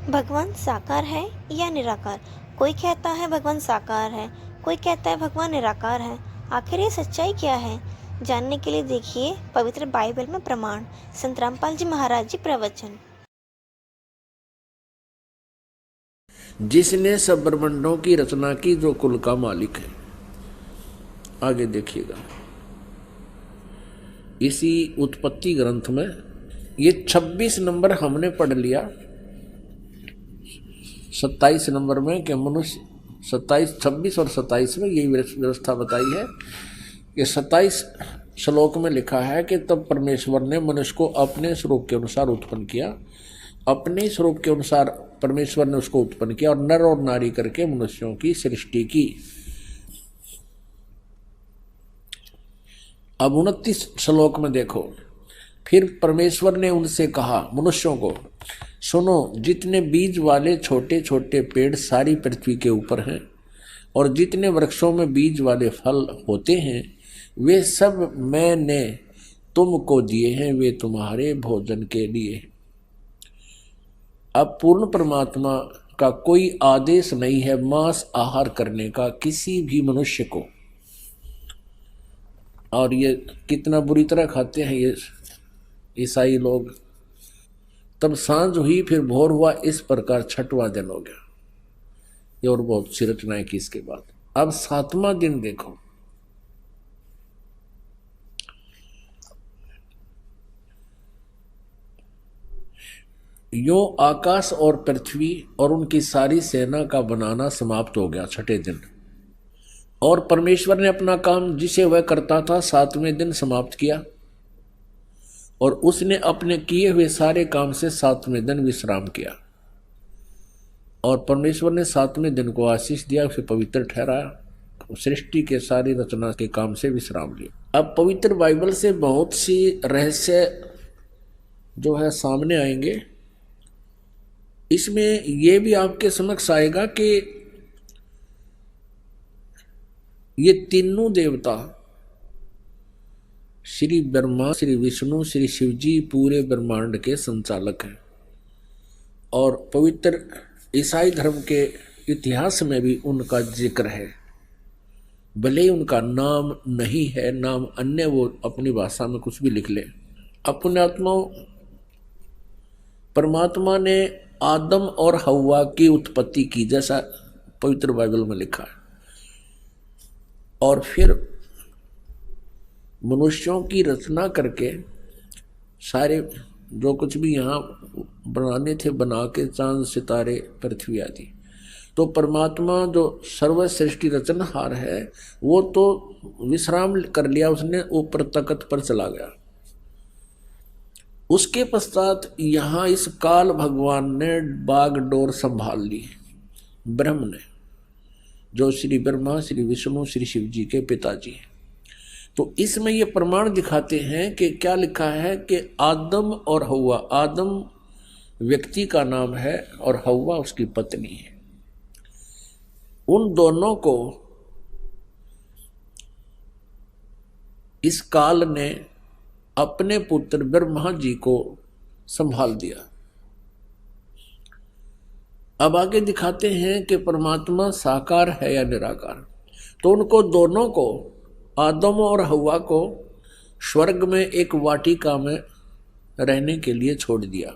भगवान साकार है या निराकार? कोई कहता है भगवान साकार है, कोई कहता है भगवान निराकार है। आखिर ये सच्चाई क्या है? जानने के लिए देखिए पवित्र बाइबल में प्रमाण। संत रामपाल जी महाराज जी प्रवचन। जिसने सब ब्रह्मांडों की रचना की, जो कुल का मालिक है। आगे देखिएगा इसी उत्पत्ति ग्रंथ में ये 26 नंबर हमने पढ़ लिया। 27 नंबर में कि मनुष्य 27, 26 और 27 में यही व्यवस्था बताई है कि 27 श्लोक में लिखा है कि तब परमेश्वर ने मनुष्य को अपने स्वरूप के अनुसार उत्पन्न किया। अपने स्वरूप के अनुसार परमेश्वर ने उसको उत्पन्न किया और नर और नारी करके मनुष्यों की सृष्टि की। अब 29 श्लोक में देखो, फिर परमेश्वर ने उनसे कहा, मनुष्यों को, सुनो, जितने बीज वाले छोटे छोटे पेड़ सारी पृथ्वी के ऊपर हैं और जितने वृक्षों में बीज वाले फल होते हैं, वे सब मैंने तुमको दिए हैं, वे तुम्हारे भोजन के लिए। अब पूर्ण परमात्मा का कोई आदेश नहीं है मांस आहार करने का किसी भी मनुष्य को। और ये कितना बुरी तरह खाते हैं ये ईसाई लोग। तब सांझ हुई, फिर भोर हुआ, इस प्रकार 6वां दिन हो गया। ये और बहुत सी रचनाएं की इसके बाद। अब 7वां दिन देखो, यो आकाश और पृथ्वी और उनकी सारी सेना का बनाना समाप्त हो गया 6ठे दिन। और परमेश्वर ने अपना काम जिसे वह करता था 7वें दिन समाप्त किया और उसने अपने किए हुए सारे काम से 7वें दिन विश्राम किया। और परमेश्वर ने 7वें दिन को आशीष दिया, उसे पवित्र ठहराया, सृष्टि के सारी रचना के काम से विश्राम लिया। अब पवित्र बाइबल से बहुत सी रहस्य जो है सामने आएंगे। इसमें यह भी आपके समक्ष आएगा कि ये तीनों देवता श्री ब्रह्मा, श्री विष्णु, श्री शिव जी पूरे ब्रह्मांड के संचालक हैं। और पवित्र ईसाई धर्म के इतिहास में भी उनका जिक्र है। भले ही उनका नाम नहीं है, नाम अन्य, वो अपनी भाषा में कुछ भी लिख ले। अपने आत्माओं, परमात्मा ने आदम और हव्वा की उत्पत्ति की, जैसा पवित्र बाइबल में लिखा है। और फिर मनुष्यों की रचना करके सारे जो कुछ भी यहाँ बनाने थे बना के, चांद सितारे पृथ्वी आदि। तो परमात्मा जो सर्व सृष्टि रचनहार है, वो तो विश्राम कर लिया, उसने ऊपर तख्त पर चला गया। उसके पश्चात यहाँ इस काल भगवान ने बागडोर संभाल ली, ब्रह्म ने, जो श्री ब्रह्मा, श्री विष्णु, श्री शिव जी के पिताजी हैं। तो इसमें ये प्रमाण दिखाते हैं कि क्या लिखा है कि आदम और हव्वा, आदम व्यक्ति का नाम है और हव्वा उसकी पत्नी है। उन दोनों को इस काल ने अपने पुत्र ब्रह्मा जी को संभाल दिया। अब आगे दिखाते हैं कि परमात्मा साकार है या निराकार। तो उनको दोनों को, आदम और हव्वा को, स्वर्ग में एक वाटिका में रहने के लिए छोड़ दिया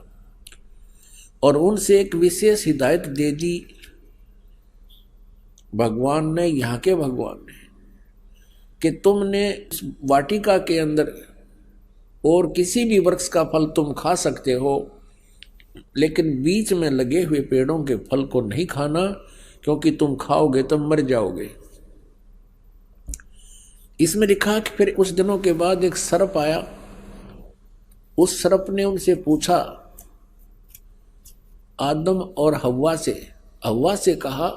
और उनसे एक विशेष हिदायत दे दी भगवान ने, यहाँ के भगवान ने, कि तुमने इस वाटिका के अंदर और किसी भी वृक्ष का फल तुम खा सकते हो, लेकिन बीच में लगे हुए पेड़ों के फल को नहीं खाना, क्योंकि तुम खाओगे तो मर जाओगे। इसमें लिखा कि फिर कुछ दिनों के बाद एक सर्प आया। उस सर्प ने उनसे पूछा, आदम और हव्वा से कहा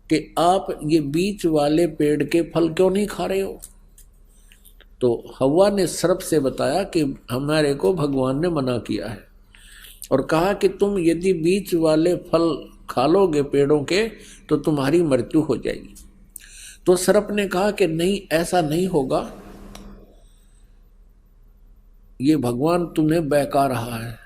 कि आप ये बीच वाले पेड़ के फल क्यों नहीं खा रहे हो? तो हव्वा ने सर्प से बताया कि हमारे को भगवान ने मना किया है और कहा कि तुम यदि बीच वाले फल खा लोगे पेड़ों के तो तुम्हारी मृत्यु हो जाएगी। तो सर्प ने कहा कि नहीं, ऐसा नहीं होगा, ये भगवान तुम्हें बहका रहा है।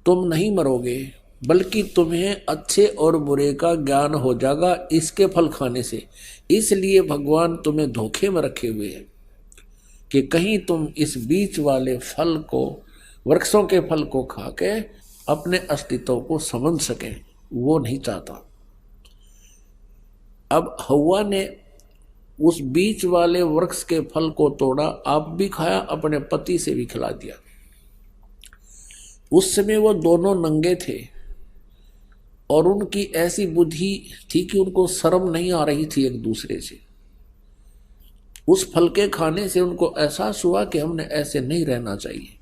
तुम नहीं मरोगे, बल्कि तुम्हें अच्छे और बुरे का ज्ञान हो जाएगा इसके फल खाने से। इसलिए भगवान तुम्हें धोखे में रखे हुए हैं कि कहीं तुम इस बीच वाले फल को, वृक्षों के फल को खा के अपने अस्तित्व को समझ सकें। वो नहीं चाहता। अब हव्वा ने उस बीच वाले वृक्ष के फल को तोड़ा, आप भी खाया, अपने पति से भी खिला दिया। उस समय वो दोनों नंगे थे और उनकी ऐसी बुद्धि थी कि उनको शर्म नहीं आ रही थी एक दूसरे से। उस फल के खाने से उनको एहसास हुआ कि हमने ऐसे नहीं रहना चाहिए।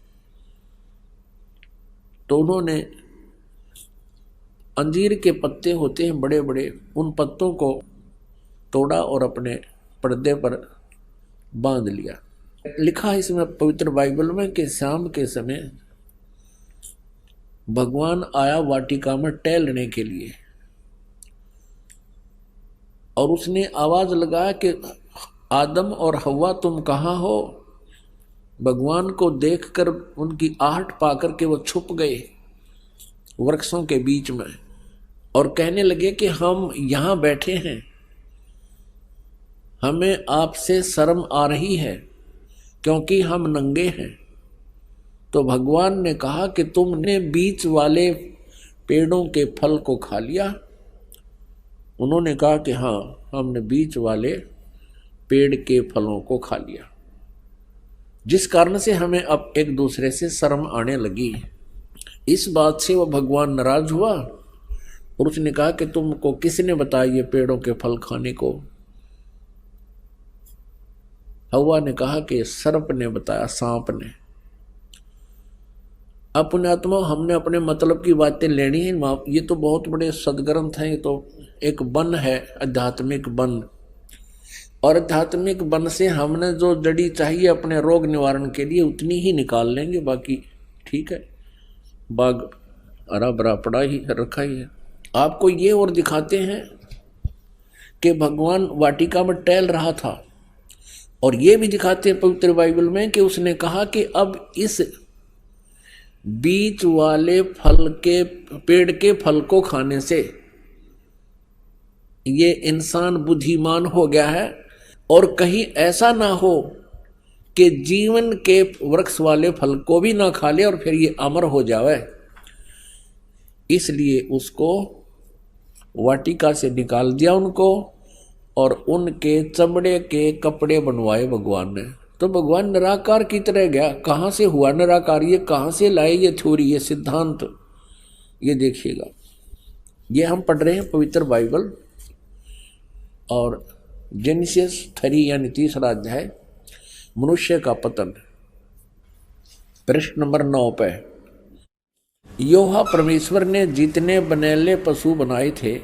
तो उन्होंने अंजीर के पत्ते होते हैं बड़े बड़े, उन पत्तों को तोड़ा और अपने पर्दे पर बांध लिया। लिखा है इसमें पवित्र बाइबल में कि शाम के समय भगवान आया वाटिका में टहलने के लिए और उसने आवाज लगाया कि आदम और हव्वा तुम कहाँ हो। भगवान को देखकर उनकी आहट पाकर के वो छुप गए वृक्षों के बीच में और कहने लगे कि हम यहाँ बैठे हैं, हमें आपसे शर्म आ रही है क्योंकि हम नंगे हैं। तो भगवान ने कहा कि तुमने बीच वाले पेड़ों के फल को खा लिया। उन्होंने कहा कि हाँ, हमने बीच वाले पेड़ के फलों को खा लिया, जिस कारण से हमें अब एक दूसरे से शर्म आने लगी। इस बात से वह भगवान नाराज हुआ और उसने कहा कि तुमको किसने बताया ये पेड़ों के फल खाने को। हव्वा ने कहा कि सर्प ने बताया, सांप ने। अपने आत्मा हमने अपने मतलब की बातें लेनी है। ये तो बहुत बड़े सदग्रंथ हैं, ये तो एक वन है, आध्यात्मिक वन। और आध्यात्मिक वन से हमने जो जड़ी चाहिए अपने रोग निवारण के लिए उतनी ही निकाल लेंगे, बाकी ठीक है, बाग हरा भरा पड़ा ही रखा ही है। आपको ये और दिखाते हैं कि भगवान वाटिका में टहल रहा था और ये भी दिखाते हैं पवित्र बाइबल में कि उसने कहा कि अब इस बीच वाले फल के पेड़ के फल को खाने से ये इंसान बुद्धिमान हो गया है और कहीं ऐसा ना हो कि जीवन के वृक्ष वाले फल को भी ना खा ले और फिर ये अमर हो जावे। इसलिए उसको वाटिका से निकाल दिया उनको और उनके चमड़े के कपड़े बनवाए भगवान ने। तो भगवान निराकार की तरह गया। कहाँ से हुआ निराकार, ये कहाँ से लाए ये थ्योरी, ये सिद्धांत, ये देखिएगा। ये हम पढ़ रहे हैं पवित्र बाइबल और जेनेसिस 3 यानी 3रा अध्याय, मनुष्य का पतन, पृष्ठ नंबर 9 पे। यहोवा परमेश्वर ने जितने बनेले पशु बनाए थे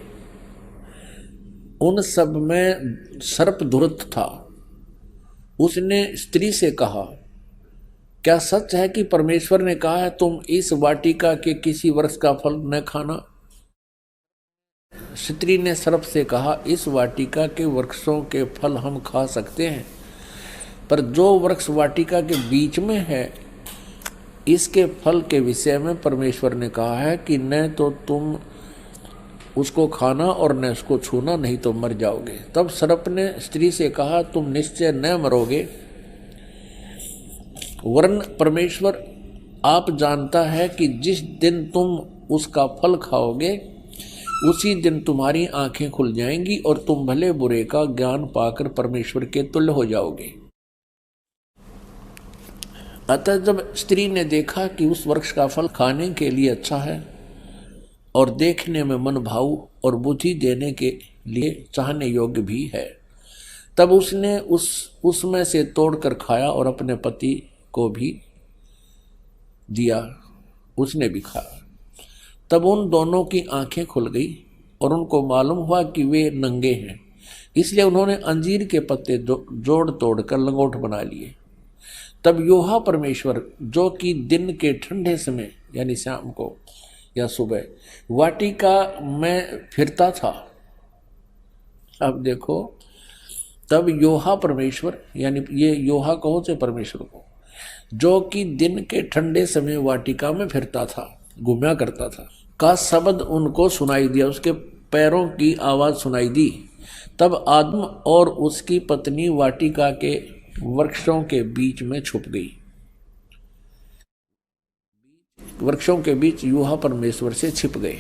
उन सब में सर्प धूर्त था। उसने स्त्री से कहा, क्या सच है कि परमेश्वर ने कहा है तुम इस वाटिका के किसी वृक्ष का फल न खाना? स्त्री ने सर्प से कहा, इस वाटिका के वृक्षों के फल हम खा सकते हैं, पर जो वृक्ष वाटिका के बीच में है इसके फल के विषय में परमेश्वर ने कहा है कि न तो तुम उसको खाना और न उसको छूना, नहीं तो मर जाओगे। तब सर्प ने स्त्री से कहा, तुम निश्चय न मरोगे, वरन परमेश्वर आप जानता है कि जिस दिन तुम उसका फल खाओगे उसी दिन तुम्हारी आंखें खुल जाएंगी और तुम भले बुरे का ज्ञान पाकर परमेश्वर के तुल्य हो जाओगे। अतः जब स्त्री ने देखा कि उस वृक्ष का फल खाने के लिए अच्छा है और देखने में मन भाऊ और बुद्धि देने के लिए चाहने योग्य भी है, तब उसने उसमें से तोड़कर खाया और अपने पति को भी दिया, उसने भी खाया। तब उन दोनों की आंखें खुल गई और उनको मालूम हुआ कि वे नंगे हैं, इसलिए उन्होंने अंजीर के पत्ते जोड़ तोड़ कर लंगोट बना लिए। तब यहोवा परमेश्वर जो कि दिन के ठंडे समय यानी शाम को या सुबह वाटिका में फिरता था। अब देखो, तब यहोवा परमेश्वर यानी ये यहोवा कहो से परमेश्वर को, जो कि दिन के ठंडे समय वाटिका में फिरता था। घूमया करता था, का शब्द उनको सुनाई दिया, उसके पैरों की आवाज सुनाई दी। तब आदम और उसकी पत्नी वाटिका के वृक्षों के बीच में छुप गई। वृक्षों के बीच यूहा परमेश्वर से छिप गए।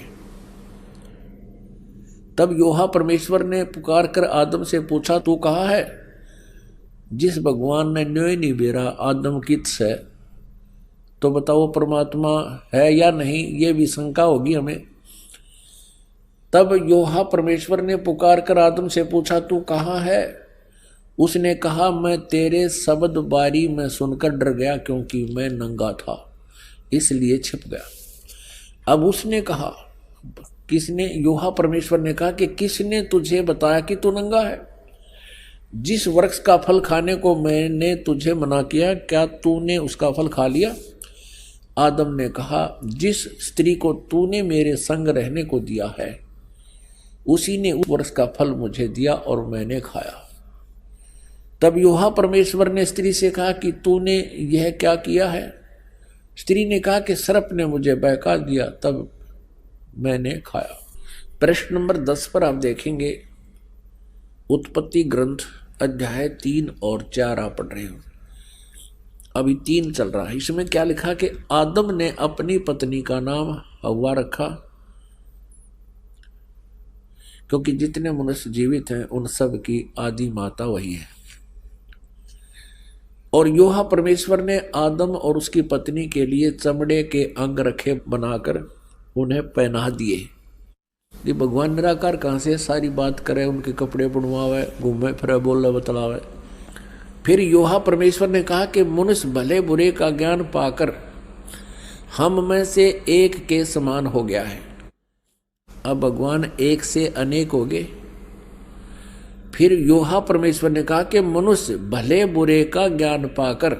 तब यूहा परमेश्वर ने पुकार कर आदम से पूछा, तू कहाँ है? जिस भगवान ने न्योय नहीं बेरा आदम किस है, तो बताओ परमात्मा है या नहीं, ये भी शंका होगी हमें। तब यूहा परमेश्वर ने पुकार कर आदम से पूछा, तू कहाँ है? उसने कहा, मैं तेरे शब्द बारी में सुनकर डर गया, क्योंकि मैं नंगा था इसलिए छिप गया। अब उसने कहा, किसने? यूहा परमेश्वर ने कहा कि किसने तुझे बताया कि तू नंगा है? जिस वृक्ष का फल खाने को मैंने तुझे मना किया, क्या तूने उसका फल खा लिया? आदम ने कहा, जिस स्त्री को तूने मेरे संग रहने को दिया है उसी ने उस वृक्ष का फल मुझे दिया और मैंने खाया। तब यूहा परमेश्वर ने स्त्री से कहा कि तूने यह क्या किया है? स्त्री ने कहा कि सर्प ने मुझे बहका दिया, तब मैंने खाया। प्रश्न नंबर 10 पर आप देखेंगे, उत्पत्ति ग्रंथ अध्याय 3 और 4 आप पढ़ रहे हो, अभी 3 चल रहा है। इसमें क्या लिखा कि आदम ने अपनी पत्नी का नाम हव्वा रखा, क्योंकि जितने मनुष्य जीवित हैं उन सब की आदि माता वही है। और यूहा परमेश्वर ने आदम और उसकी पत्नी के लिए चमड़े के अंग रखे बनाकर उन्हें पहना दिए। ये भगवान निराकार कहाँ से सारी बात करे, उनके कपड़े बुनवावे, घूमे फिरे, बोले बतलावे। फिर यूहा परमेश्वर ने कहा कि मनुष्य भले बुरे का ज्ञान पाकर हम में से एक के समान हो गया है। अब भगवान एक से अनेक हो गए। फिर यूहा परमेश्वर ने कहा कि मनुष्य भले बुरे का ज्ञान पाकर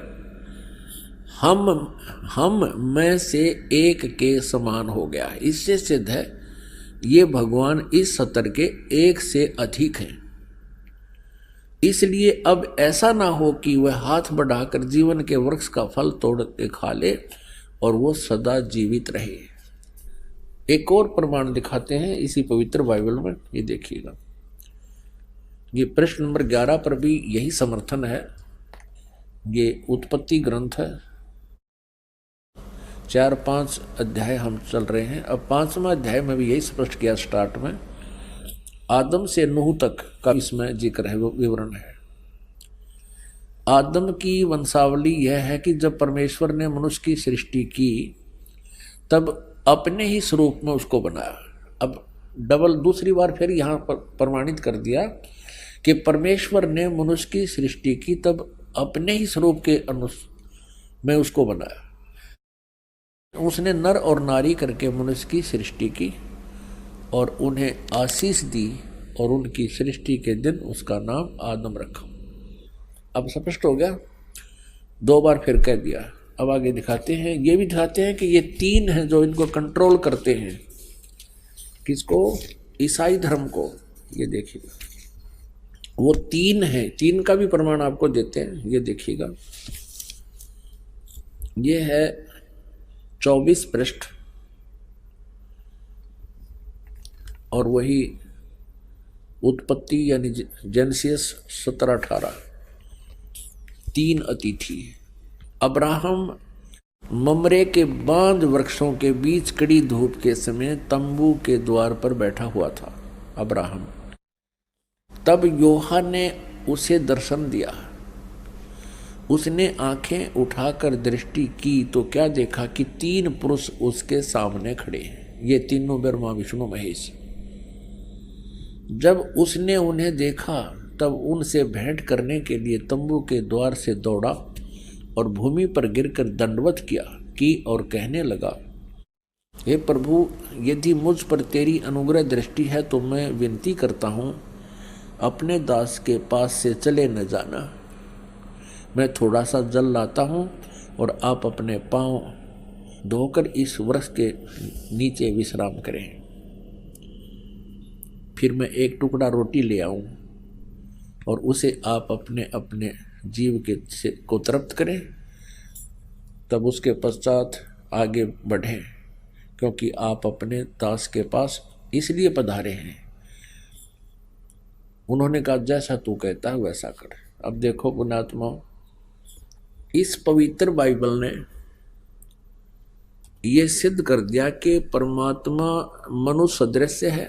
हम में से एक के समान हो गया है। इससे सिद्ध है ये भगवान इस सतर के एक से अधिक हैं। इसलिए अब ऐसा ना हो कि वह हाथ बढ़ाकर जीवन के वृक्ष का फल तोड़ के खा ले और वो सदा जीवित रहे। एक और प्रमाण दिखाते हैं इसी पवित्र बाइबल में, ये देखिएगा। ये प्रश्न नंबर 11 पर भी यही समर्थन है। ये उत्पत्ति ग्रंथ है, 4-5 अध्याय हम चल रहे हैं। अब 5वां अध्याय में भी यही स्पष्ट किया स्टार्ट में, आदम से नूह तक का इसमें जिक्र है, विवरण है। आदम की वंशावली यह है कि जब परमेश्वर ने मनुष्य की सृष्टि की तब अपने ही स्वरूप में उसको बनाया। अब डबल दूसरी बार फिर यहाँ पर प्रमाणित कर दिया कि परमेश्वर ने मनुष्य की सृष्टि की तब अपने ही स्वरूप के में उसको बनाया। उसने नर और नारी करके मनुष्य की सृष्टि की और उन्हें आशीष दी और उनकी सृष्टि के दिन उसका नाम आदम रखा। अब स्पष्ट हो गया, 2 बार फिर कह दिया। अब आगे दिखाते हैं, ये भी दिखाते हैं कि ये 3 हैं जो इनको कंट्रोल करते हैं। किसको? ईसाई धर्म को। ये देखिएगा, वो 3 हैं, 3 का भी प्रमाण आपको देते हैं। ये देखिएगा, ये है 24 पृष्ठ और वही उत्पत्ति यानी जेनेसिस 17-18। 3 अतिथि। अब्राहम ममरे के बांध वृक्षों के बीच कड़ी धूप के समय तंबू के द्वार पर बैठा हुआ था अब्राहम। तब यूहा ने उसे दर्शन दिया। उसने आंखें उठाकर दृष्टि की तो क्या देखा कि 3 पुरुष उसके सामने खड़े हैं। ये तीनों ब्रह्मा विष्णु महेश। जब उसने उन्हें देखा तब उनसे भेंट करने के लिए तंबू के द्वार से दौड़ा और भूमि पर गिरकर दंडवत की और कहने लगा, हे प्रभु, यदि मुझ पर तेरी अनुग्रह दृष्टि है तो मैं विनती करता हूँ, अपने दास के पास से चले न जाना। मैं थोड़ा सा जल लाता हूँ और आप अपने पांव धोकर इस वृक्ष के नीचे विश्राम करें। फिर मैं एक टुकड़ा रोटी ले आऊँ और उसे आप अपने अपने जीव को तृप्त करें। तब उसके पश्चात आगे बढ़ें। क्योंकि आप अपने दास के पास इसलिए पधारे हैं। उन्होंने कहा जैसा तू कहता है वैसा कर। अब देखो पुण्यात्मा, इस पवित्र बाइबल ने यह सिद्ध कर दिया कि परमात्मा मनुष्य सदृश है,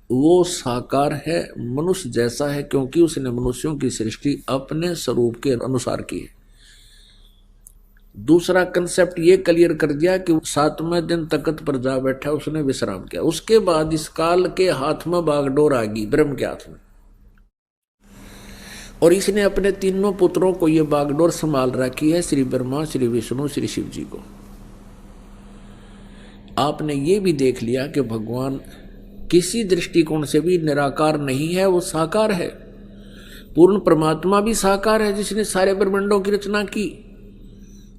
वो साकार है, मनुष्य जैसा है, क्योंकि उसने मनुष्यों की सृष्टि अपने स्वरूप के अनुसार की है। दूसरा कंसेप्ट ये क्लियर कर दिया कि 7वें दिन तख्त पर जा बैठा, उसने विश्राम किया। उसके बाद इस काल के हाथ में बागडोर आ गई, ब्रह्म के हाथ में, और इसने अपने तीनों पुत्रों को ये बागडोर संभाल रखी है, श्री ब्रह्मा, श्री विष्णु, श्री शिव जी को। आपने ये भी देख लिया कि भगवान किसी दृष्टिकोण से भी निराकार नहीं है, वो साकार है। पूर्ण परमात्मा भी साकार है जिसने सारे ब्रह्मांडों की रचना की,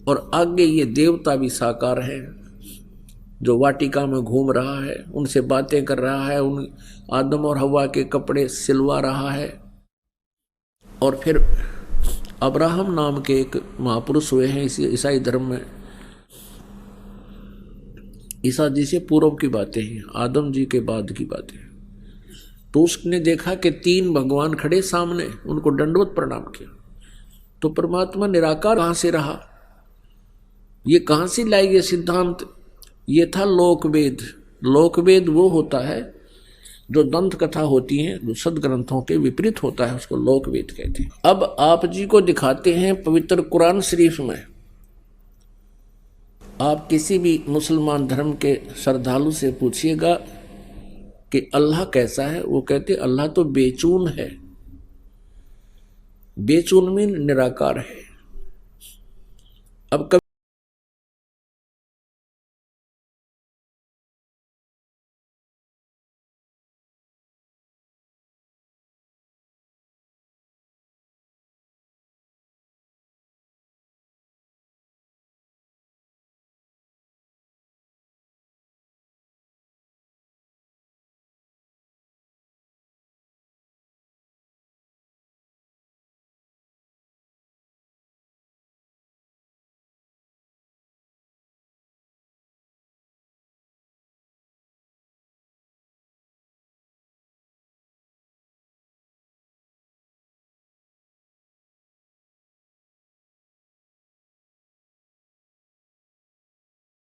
और आगे ये देवता भी साकार है जो वाटिका में घूम रहा है, उनसे बातें कर रहा है, उन आदम और हवा के कपड़े सिलवा रहा है। और फिर अब्राहम नाम के एक महापुरुष हुए हैं ईसाई धर्म में। ईसा जी से पूर्व की बातें हैं, आदम जी के बाद की बातें। तो उसने देखा कि 3 भगवान खड़े सामने, उनको दंडवत प्रणाम किया। तो परमात्मा निराकार कहां से रहा, ये कहां से लाई ये सिद्धांत? ये था लोकवेद। लोकवेद वो होता है जो दंत कथा होती है, जो सदग्रंथों के विपरीत होता है, उसको लोकवेद कहते हैं। अब आप जी को दिखाते हैं पवित्र कुरान शरीफ में। आप किसी भी मुसलमान धर्म के श्रद्धालु से पूछिएगा कि अल्लाह कैसा है, वो कहते अल्लाह तो बेचून है। बेचून में निराकार है। अब